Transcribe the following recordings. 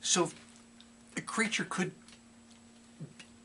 So a creature could,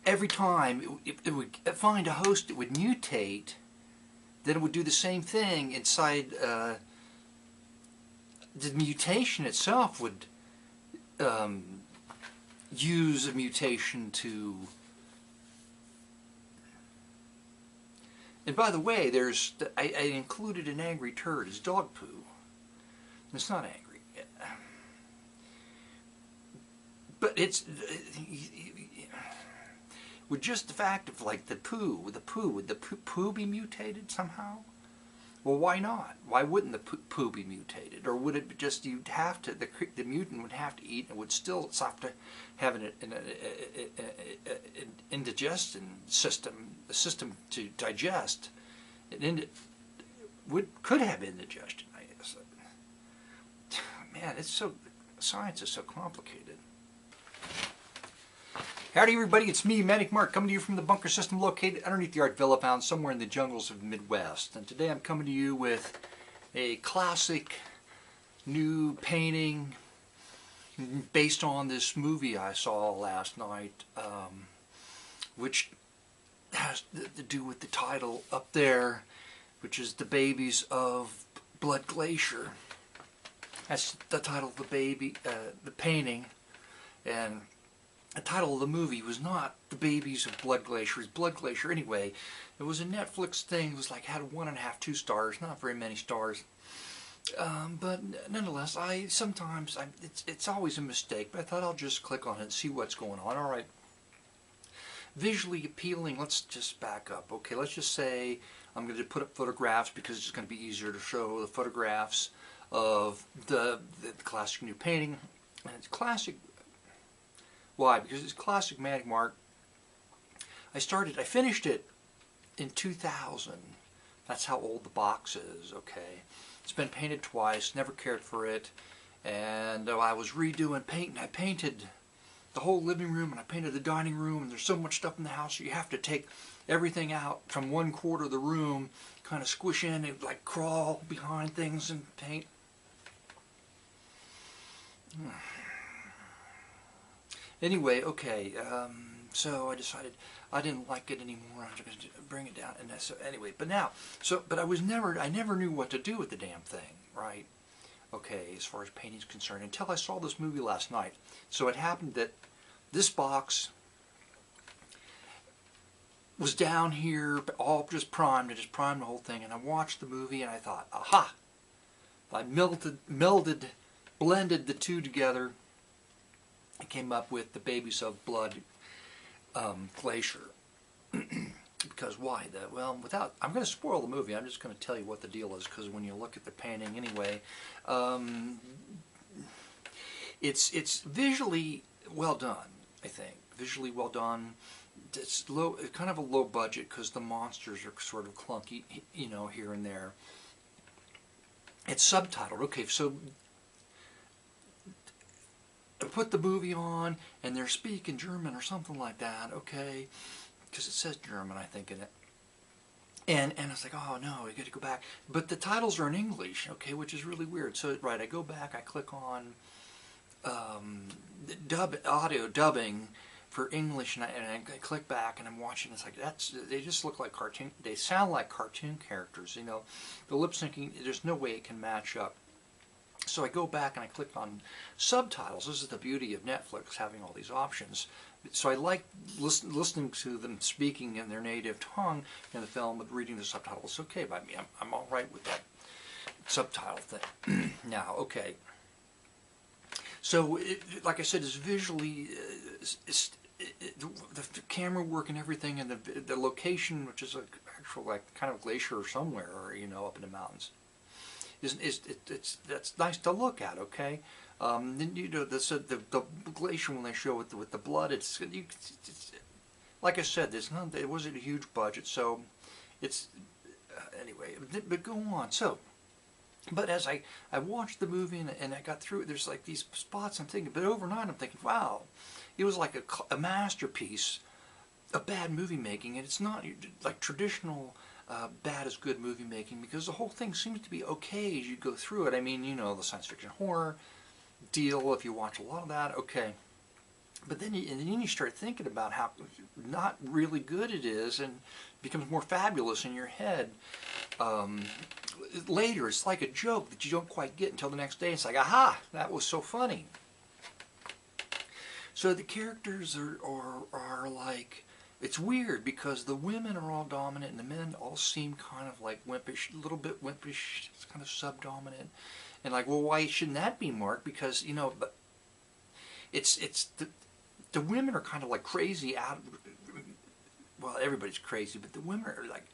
every time it would find a host, it would mutate, then it would do the same thing inside. The mutation itself would use a mutation to. And by the way, I included an angry turd as dog poo. It's not angry. But it's with just the fact of like the poo, would the poo be mutated somehow? Well, why not? Why wouldn't the poo be mutated? Or would it be just, you'd have to, the mutant would have to eat and would still have to have an indigestion system, a system to digest. Could have indigestion, I guess. Man, science is so complicated. Howdy everybody, it's me, Manic Mark, coming to you from the bunker system located underneath the Art Villa found somewhere in the jungles of the Midwest. And today I'm coming to you with a classic new painting based on this movie I saw last night, which has to do with the title up there, which is The Babies of Blood Glacier. That's the title of the painting, and the title of the movie was not The Babies of Blood Glacier, it's Blood Glacier anyway. It was a Netflix thing. It was like, had 1.5, 2 stars, not very many stars. But nonetheless, it's always a mistake, but I thought I'll just click on it and see what's going on. Alright, visually appealing, let's just back up. Okay, let's just say I'm going to put up photographs because it's going to be easier to show the photographs of the classic new painting. And it's classic. Why? Because it's classic Manic Mark. I finished it in 2000. That's how old the box is, okay? It's been painted twice, never cared for it. And I was redoing painting. I painted the whole living room and I painted the dining room, and there's so much stuff in the house, you have to take everything out from one quarter of the room, kind of squish in and like crawl behind things and paint. Anyway, okay, so I decided I didn't like it anymore. I was going to bring it down, and so anyway. But I never knew what to do with the damn thing, right? Okay, as far as painting's concerned, until I saw this movie last night. So it happened that this box was down here, all just primed. I just primed the whole thing, and I watched the movie, and I thought, aha! I blended the two together. I came up with The Babies of Blood Glacier. Because why? I'm going to spoil the movie. I'm just going to tell you what the deal is, because when you look at the painting anyway, it's visually well done, I think. Visually well done. It's kind of a low budget because the monsters are sort of clunky, you know, here and there. It's subtitled. Okay, so I put the movie on and they're speaking German or something like that, okay, because it says German, I think, in it. And I was like, oh no, we got to go back. But the titles are in English, okay, which is really weird. So right, I go back, I click on audio dubbing for English, and I click back and I'm watching. It's like, they just look like cartoon. They sound like cartoon characters, you know. The lip syncing, there's no way it can match up. So I go back and I click on subtitles. This is the beauty of Netflix, having all these options. So I like listening to them speaking in their native tongue in the film, but reading the subtitles is okay by me. I'm all right with that subtitle thing. Now, okay. So, like I said, it's visually, the camera work and everything, and the location, which is an actual, like, kind of glacier or somewhere, or, you know, up in the mountains. That's nice to look at, okay? Then, you know, the glacier, when they show it with the blood, it's like I said, it wasn't a huge budget, so it's anyway. But go on. So, but as I watched the movie and I got through it, there's like these spots I'm thinking. But overnight, I'm thinking, wow, it was like a masterpiece of bad movie making, and it's not like traditional. Bad is good movie making, because the whole thing seems to be okay as you go through it. I mean, you know, the science fiction horror, deal if you watch a lot of that, okay. But then you start thinking about how not really good it is, and it becomes more fabulous in your head. Later, it's like a joke that you don't quite get until the next day. It's like, aha, that was so funny. So the characters are like, it's weird because the women are all dominant and the men all seem kind of like wimpish, a little bit wimpish, it's kind of subdominant. And like, well, why shouldn't that be, Mark? Because, you know, but it's the women are kind of like crazy out. Well, everybody's crazy, but the women are like,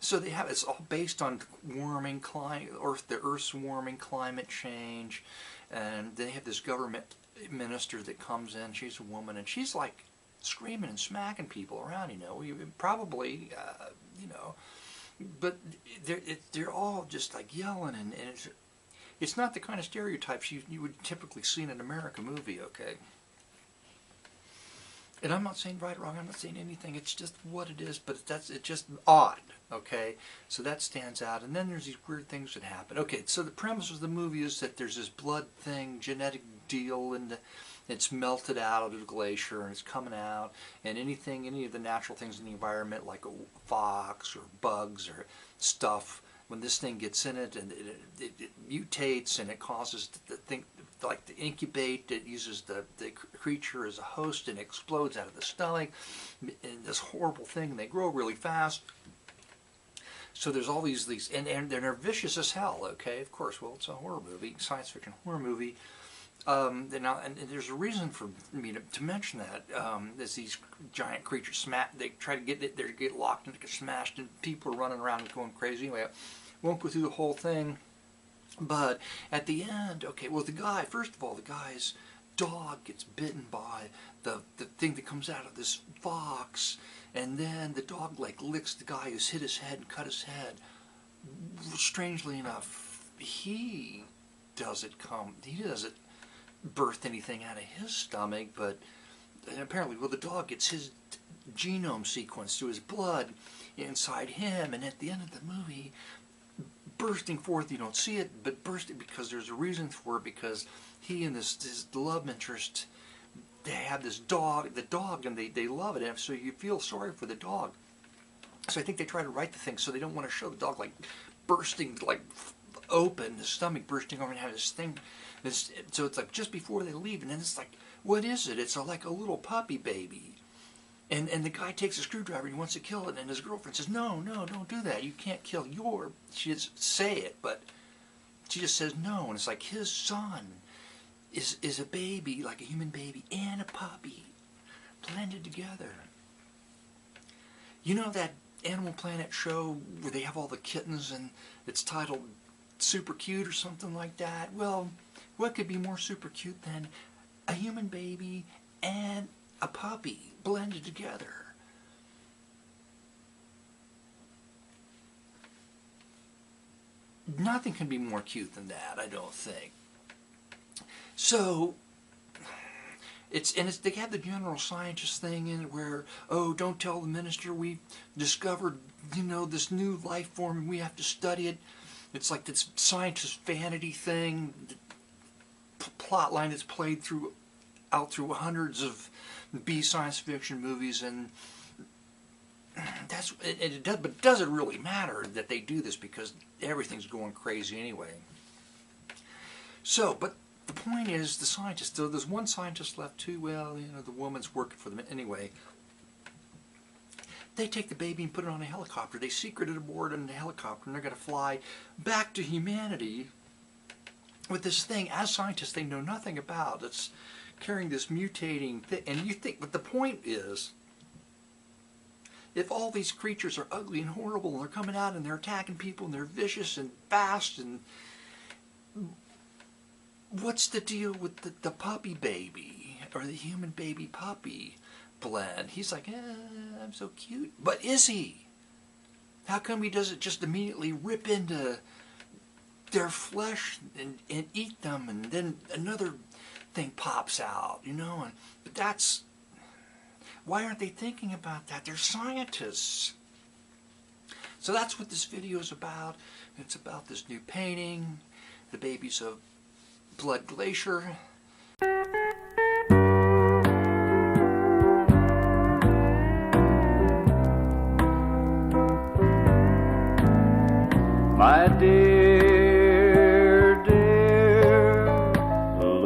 so they have, it's all based on warming, the Earth's warming, climate change, and they have this government minister that comes in. She's a woman, and she's like screaming and smacking people around. You know, probably, you know, but they're all just like yelling, and it's not the kind of stereotypes you would typically see in an American movie. Okay. And I'm not saying right or wrong, I'm not saying anything, it's just what it is, but it's just odd, okay? So that stands out, and then there's these weird things that happen. Okay, so the premise of the movie is that there's this blood thing, genetic deal, and it's melted out of the glacier, and it's coming out, and any of the natural things in the environment, like a fox or bugs or stuff, when this thing gets in it, and it mutates, and it causes the thing, like to incubate, it uses the creature as a host and explodes out of the stomach, and this horrible thing, and they grow really fast. So there's all these and they're vicious as hell, okay, of course, well, it's a horror movie, science fiction horror movie. And there's a reason for me to mention that. There's these giant creatures, they try to get locked and get smashed, and people are running around and going crazy. Anyway, I won't go through the whole thing. But at the end, okay, well, first of all, the guy's dog gets bitten by the thing that comes out of this fox, and then the dog like licks the guy who's hit his head and cut his head. Strangely enough, he doesn't birth anything out of his stomach, but apparently, well, the dog gets his genome sequenced through his blood inside him, and at the end of the movie, bursting forth, you don't see it, but bursting, because there's a reason for it, because he and his love interest, they have this dog, and they love it, and so you feel sorry for the dog. So I think they try to write the thing so they don't want to show the dog like bursting, like open, the stomach bursting over and have this thing. So it's like just before they leave, and then it's like, what is it? It's like a little puppy baby. And the guy takes a screwdriver and he wants to kill it, and his girlfriend says, no, don't do that. You can't kill she doesn't say it, but she just says no. And it's like his son is a baby, like a human baby, and a puppy, blended together. You know that Animal Planet show where they have all the kittens and it's titled Super Cute or something like that? Well, what could be more super cute than a human baby and a puppy blended together? Nothing can be more cute than that, I don't think. So they have the general scientist thing in it where, oh, don't tell the minister we discovered, you know, this new life form and we have to study it. It's like this scientist vanity thing, plot line that's played out through hundreds of B science fiction movies, and but does it really matter that they do this, because everything's going crazy anyway? So, but the point is, the scientist, so there's one scientist left too. Well, you know, the woman's working for them anyway. They take the baby and put it on a helicopter. They secret it aboard in the helicopter, and they're going to fly back to humanity with this thing, as scientists, they know nothing about. It's carrying this mutating thing, and you think, but the point is, if all these creatures are ugly and horrible, and they're coming out and they're attacking people, and they're vicious and fast, and what's the deal with the puppy baby, or the human baby puppy blend? He's like, I'm so cute. But is he? How come he doesn't just immediately rip into their flesh and eat them, and then another thing pops out, you know? But that's, why aren't they thinking about that? They're scientists. So that's what this video is about. It's about this new painting, the babies of Blood Glacier.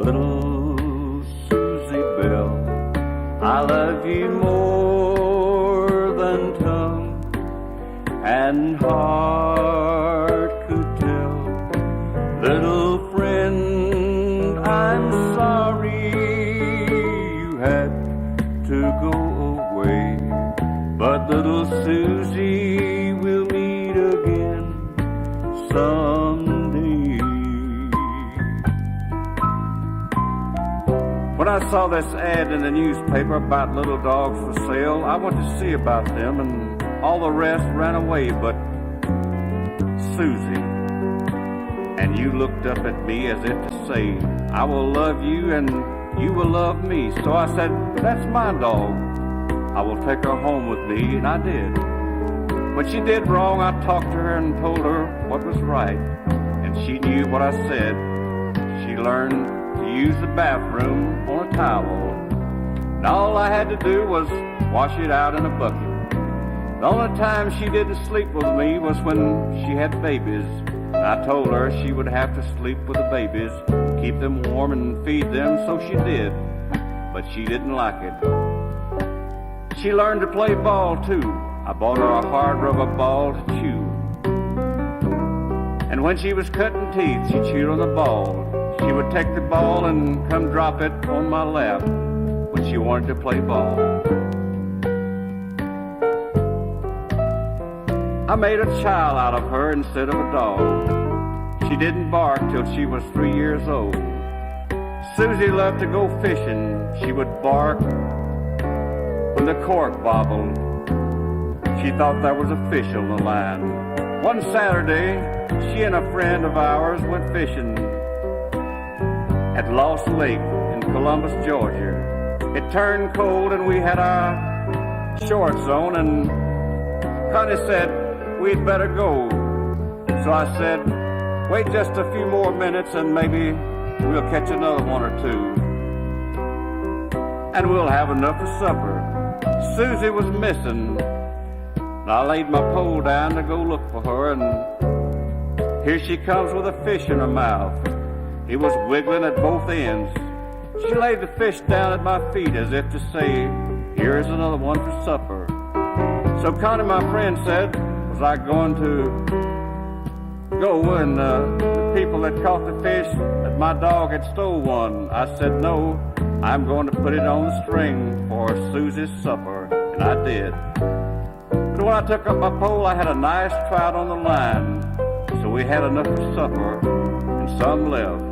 Little Susie Bell, I love you more than tongue and heart could tell. Little friend, I'm sorry you had to go away, but little Susie will meet again someday. When I saw this ad in the newspaper about little dogs for sale, I went to see about them, and all the rest ran away but Susie. And you looked up at me as if to say, I will love you and you will love me. So I said, that's my dog. I will take her home with me, and I did. When she did wrong, I talked to her and told her what was right, and she knew what I said. She learned to use the bathroom on a towel, and all I had to do was wash it out in a bucket. The only time she didn't sleep with me was when she had babies, and I told her she would have to sleep with the babies, keep them warm and feed them, so she did, but she didn't like it. She learned to play ball too. I bought her a hard rubber ball to chew. And when she was cutting teeth, she chewed on the ball. She would take the ball and come drop it on my lap when she wanted to play ball. I made a child out of her instead of a dog. She didn't bark till she was 3 years old. Susie loved to go fishing. She would bark when the cork bobbled. She thought there was a fish on the line. One Saturday, she and a friend of ours went fishing at Lost Lake in Columbus, Georgia. It turned cold and we had our shorts on, and Connie said we'd better go. So I said, wait just a few more minutes and maybe we'll catch another one or two. And we'll have enough for supper. Susie was missing. I laid my pole down to go look for her, and here she comes with a fish in her mouth. It was wiggling at both ends. She laid the fish down at my feet as if to say, here's another one for supper. So Connie, my friend, said, was I going to go and the people that caught the fish that my dog had stole one? I said, no, I'm going to put it on the string for Susie's supper, and I did. But when I took up my pole, I had a nice trout on the line. So we had enough for supper, and some left.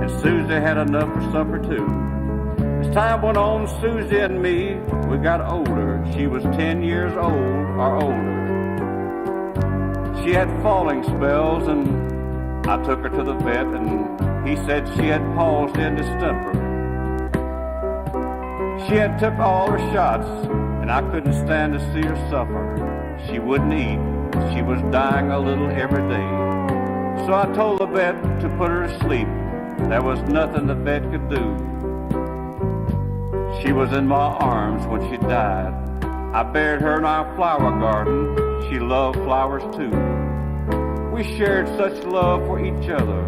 And Susie had enough for supper too. As time went on, Susie and me, we got older. She was 10 years old or older. She had falling spells, and I took her to the vet, and he said she had palsy and distemper. She had took all her shots, and I couldn't stand to see her suffer. She wouldn't eat. She was dying a little every day. So I told the vet to put her to sleep. There was nothing the vet could do. She was in my arms when she died. I buried her in our flower garden. She loved flowers too. We shared such love for each other.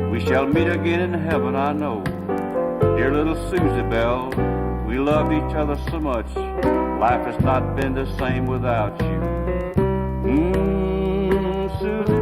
We shall meet again in heaven, I know. Dear little Susie Bell, we loved each other so much. Life has not been the same without you. Susie